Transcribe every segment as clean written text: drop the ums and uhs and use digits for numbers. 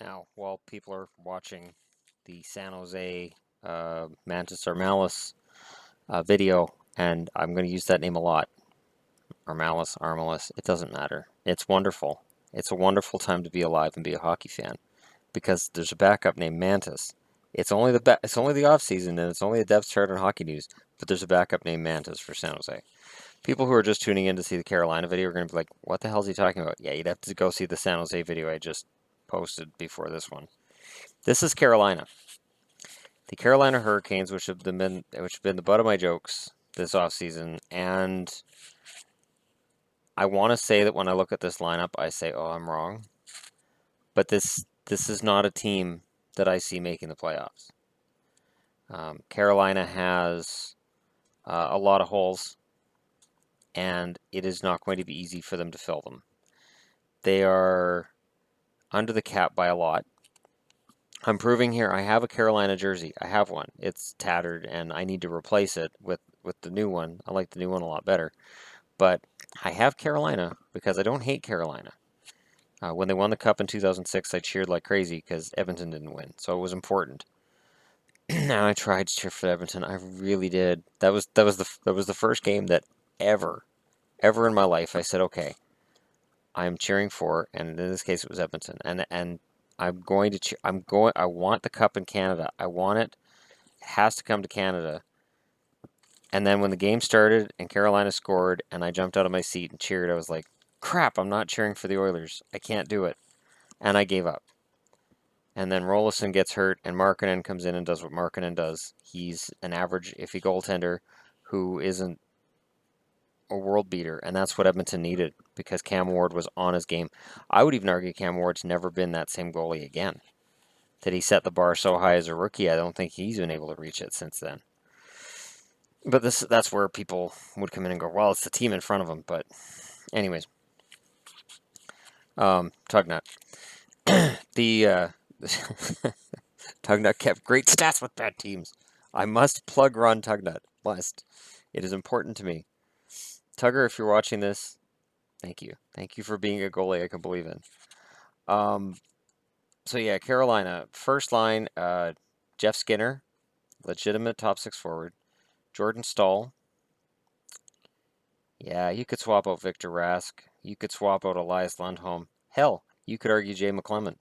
Now, while people are watching the San Jose Mantis Armalis video, and I'm going to use that name a lot, Armalis, it doesn't matter. It's wonderful. It's a wonderful time to be alive and be a hockey fan because there's a backup named Mantis. It's only the off season and it's only a depth chart on Hockey News, but there's a backup named Mantis for San Jose. People who are just tuning in to see the Carolina video are going to be like, "What the hell is he talking about?" Yeah, you'd have to go see the San Jose video I just posted before this one. This is Carolina. The Carolina Hurricanes, which have been the butt of my jokes this offseason, and I want to say that when I look at this lineup, I say, "Oh, I'm wrong." But this is not a team that I see making the playoffs. Carolina has a lot of holes, and it is not going to be easy for them to fill them. They are under the cap by a lot. I'm proving here I have a Carolina jersey. I have one. It's tattered, and I need to replace it with the new one. I like the new one a lot better. But I have Carolina because I don't hate Carolina. When they won the Cup in 2006, I cheered like crazy because Edmonton didn't win, so it was important. Now I tried to cheer for Edmonton. I really did. That was the first game that ever in my life I said, okay, I'm cheering for, and in this case it was Edmonton, and I'm going to cheer. I want the Cup in Canada. I want it. It has to come to Canada. And then when the game started and Carolina scored, and I jumped out of my seat and cheered, I was like, crap, I'm not cheering for the Oilers. I can't do it. And I gave up. And then Rolison gets hurt, and Markkanen comes in and does what Markkanen does. He's an average, iffy goaltender who isn't a world beater, and that's what Edmonton needed because Cam Ward was on his game. I would even argue Cam Ward's never been that same goalie again. That he set the bar so high as a rookie, I don't think he's been able to reach it since then. But that's where people would come in and go, well, it's the team in front of them. But anyways, Tugnut. the Tugnut kept great stats with bad teams. I must plug Ron Tugnut. Must. It is important to me. Tugger, if you're watching this, thank you. Thank you for being a goalie I can believe in. So yeah, Carolina. First line, Jeff Skinner, legitimate top six forward. Jordan Stahl. Yeah, you could swap out Victor Rask. You could swap out Elias Lundholm. Hell, you could argue Jay McClellan.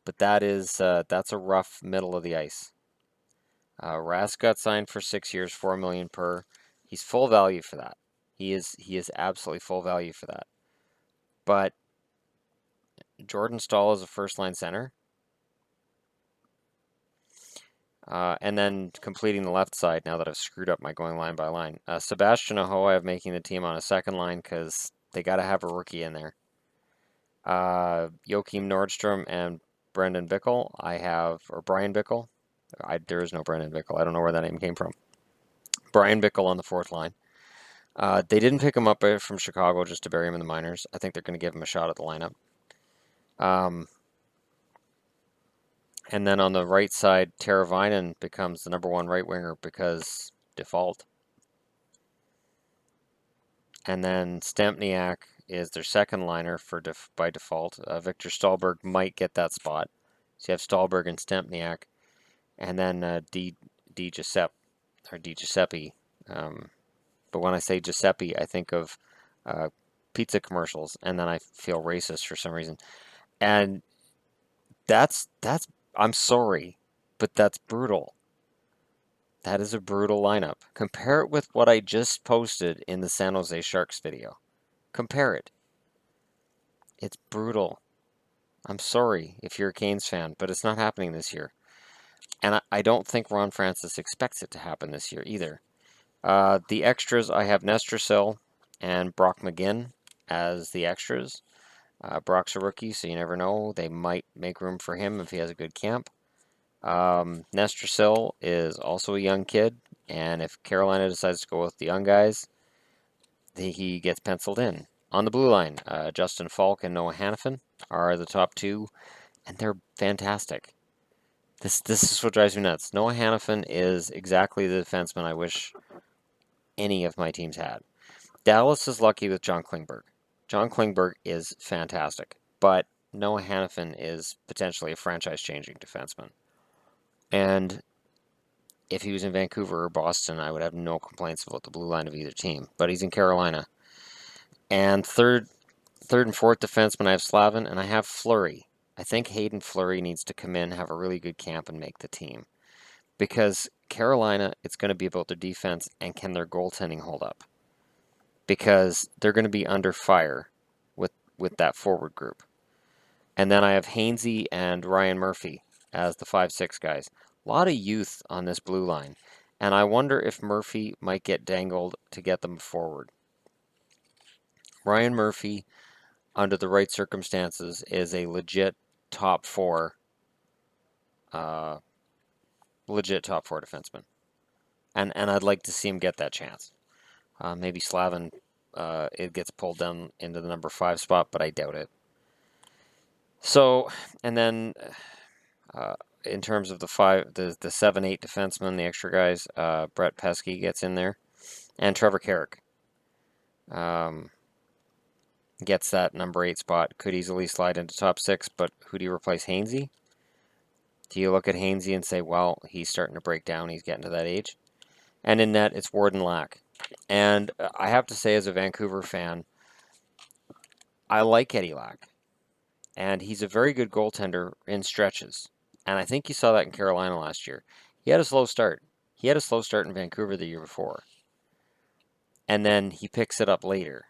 But that's a rough middle of the ice. Rask got signed for 6 years, $4 million per. He's full value for that. He is absolutely full value for that. But Jordan Stahl is a first line center. And then completing the left side, now that I've screwed up my going line by line. Sebastian Aho, I have making the team on a second line because they got to have a rookie in there. Joachim Nordstrom and Brendan Bickle, or Brian Bickle. There is no Brendan Bickle. I don't know where that name came from. Brian Bickle on the fourth line. They didn't pick him up from Chicago just to bury him in the minors. I think they're going to give him a shot at the lineup. And then on the right side, Teravainen becomes the number one right winger because default. And then Stempniak is their second liner by default. Victor Stahlberg might get that spot. So you have Stahlberg and Stempniak. And then Di Giuseppe. But when I say Giuseppe, I think of pizza commercials, and then I feel racist for some reason. And that's I'm sorry, but that's brutal. That is a brutal lineup. Compare it with what I just posted in the San Jose Sharks video. Compare it. It's brutal. I'm sorry if you're a Canes fan, but it's not happening this year. And I don't think Ron Francis expects it to happen this year either. The extras, I have Nestrasil and Brock McGinn as the extras. Brock's a rookie, so you never know. They might make room for him if he has a good camp. Nestrasil is also a young kid, and if Carolina decides to go with the young guys, he gets penciled in. On the blue line, Justin Falk and Noah Hannafin are the top two, and they're fantastic. This is what drives me nuts. Noah Hannafin is exactly the defenseman I wish any of my teams had. Dallas is lucky with John Klingberg. John Klingberg is fantastic, but Noah Hanifin is potentially a franchise-changing defenseman. And if he was in Vancouver or Boston, I would have no complaints about the blue line of either team. But he's in Carolina. And third and fourth defenseman, I have Slavin, and I have Fleury. I think Hayden Fleury needs to come in, have a really good camp, and make the team. Because Carolina, it's going to be about their defense and can their goaltending hold up. Because they're going to be under fire with that forward group. And then I have Hainsey and Ryan Murphy as the 5-6 guys. A lot of youth on this blue line. And I wonder if Murphy might get dangled to get them forward. Ryan Murphy, under the right circumstances, is a legit top four defenseman. And I'd like to see him get that chance. Maybe Slavin it gets pulled down into the number 5 spot, but I doubt it. So, and then in terms of the 7-8 defensemen, the extra guys, Brett Pesky gets in there, and Trevor Carrick gets that number 8 spot. Could easily slide into top 6, but who do you replace? Hainsey? Do you look at Hainsey and say, well, he's starting to break down, he's getting to that age? And in net, it's Warden Lack. And I have to say, as a Vancouver fan, I like Eddie Lack. And he's a very good goaltender in stretches. And I think you saw that in Carolina last year. He had a slow start. He had a slow start in Vancouver the year before. And then he picks it up later.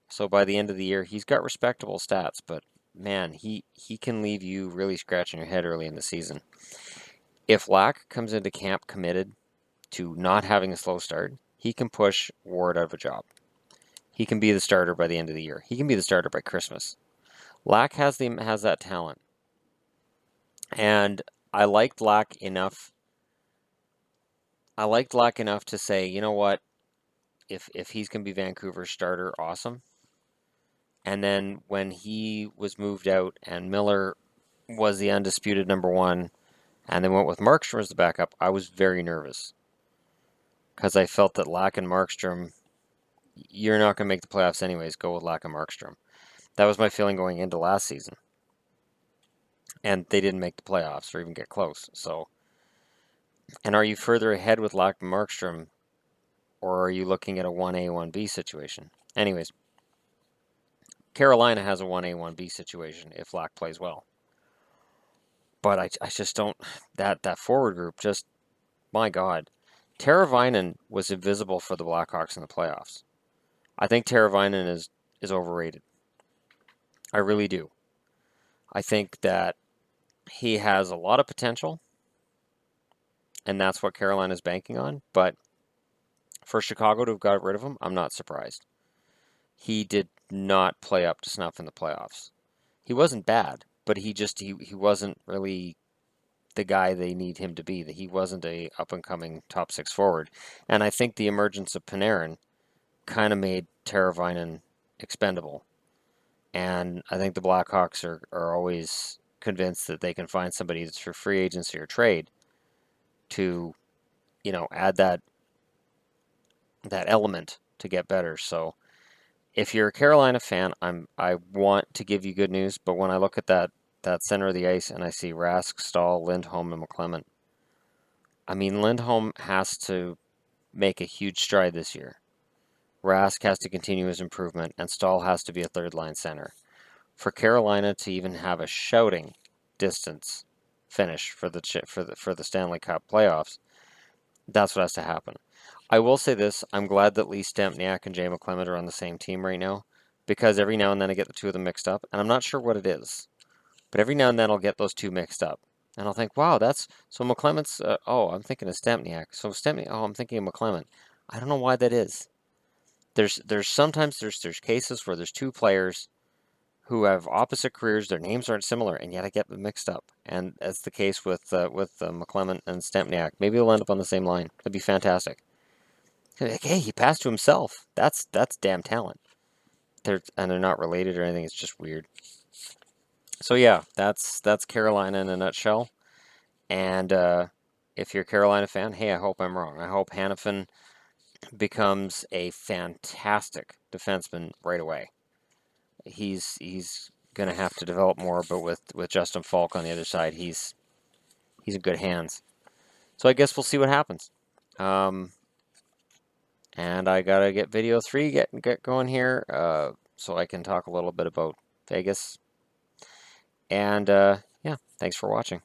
So by the end of the year, he's got respectable stats, but man, he can leave you really scratching your head early in the season. If Lack comes into camp committed to not having a slow start, he can push Ward out of a job. He can be the starter by the end of the year. He can be the starter by Christmas. Lack has that talent. And I liked Lack enough. To say, you know what? If he's going to be Vancouver's starter, awesome. And then when he was moved out and Miller was the undisputed number 1, and they went with Markstrom as the backup, I was very nervous. Because I felt that Lack and Markstrom, you're not going to make the playoffs anyways, go with Lack and Markstrom. That was my feeling going into last season. And they didn't make the playoffs or even get close. So, and are you further ahead with Lack and Markstrom, or are you looking at a 1A, 1B situation? Anyways, Carolina has a 1A, 1B situation if Lack plays well. But I just don't, that forward group, just, my God. Teravainen was invisible for the Blackhawks in the playoffs. I think Teravainen is overrated. I really do. I think that he has a lot of potential, and that's what Carolina's banking on. But for Chicago to have got rid of him, I'm not surprised. He did not play up to snuff in the playoffs. He wasn't bad, but he wasn't really the guy they need him to be. That he wasn't a up-and-coming top 6 forward. And I think the emergence of Panarin kind of made Teravainen expendable. And I think the Blackhawks are always convinced that they can find somebody that's for free agency or trade to, add that element to get better. So if you're a Carolina fan, I want to give you good news, but when I look at that center of the ice and I see Rask, Stahl, Lindholm, and McClement, I mean, Lindholm has to make a huge stride this year. Rask has to continue his improvement, and Stahl has to be a third-line center. For Carolina to even have a shouting distance finish for the Stanley Cup playoffs, that's what has to happen. I will say this: I'm glad that Lee Stempniak and Jay McClement are on the same team right now, because every now and then I get the two of them mixed up, and I'm not sure what it is, but every now and then I'll get those two mixed up, and I'll think, wow, that's so McClement's. I'm thinking of Stempniak. So Stempniak. Oh, I'm thinking of McClement. I don't know why that is. There's sometimes cases where there's two players who have opposite careers, their names aren't similar, and yet I get them mixed up. And that's the case with McClement and Stempniak. Maybe they'll end up on the same line. That'd be fantastic. Like, hey, he passed to himself. That's damn talent. They're not related or anything. It's just weird. So yeah, that's Carolina in a nutshell. And if you're a Carolina fan, hey, I hope I'm wrong. I hope Hanifin becomes a fantastic defenseman right away. He's going to have to develop more, but with Justin Falk on the other side, he's in good hands. So I guess we'll see what happens. And I gotta get video 3 get going here, so I can talk a little bit about Vegas. And yeah, thanks for watching.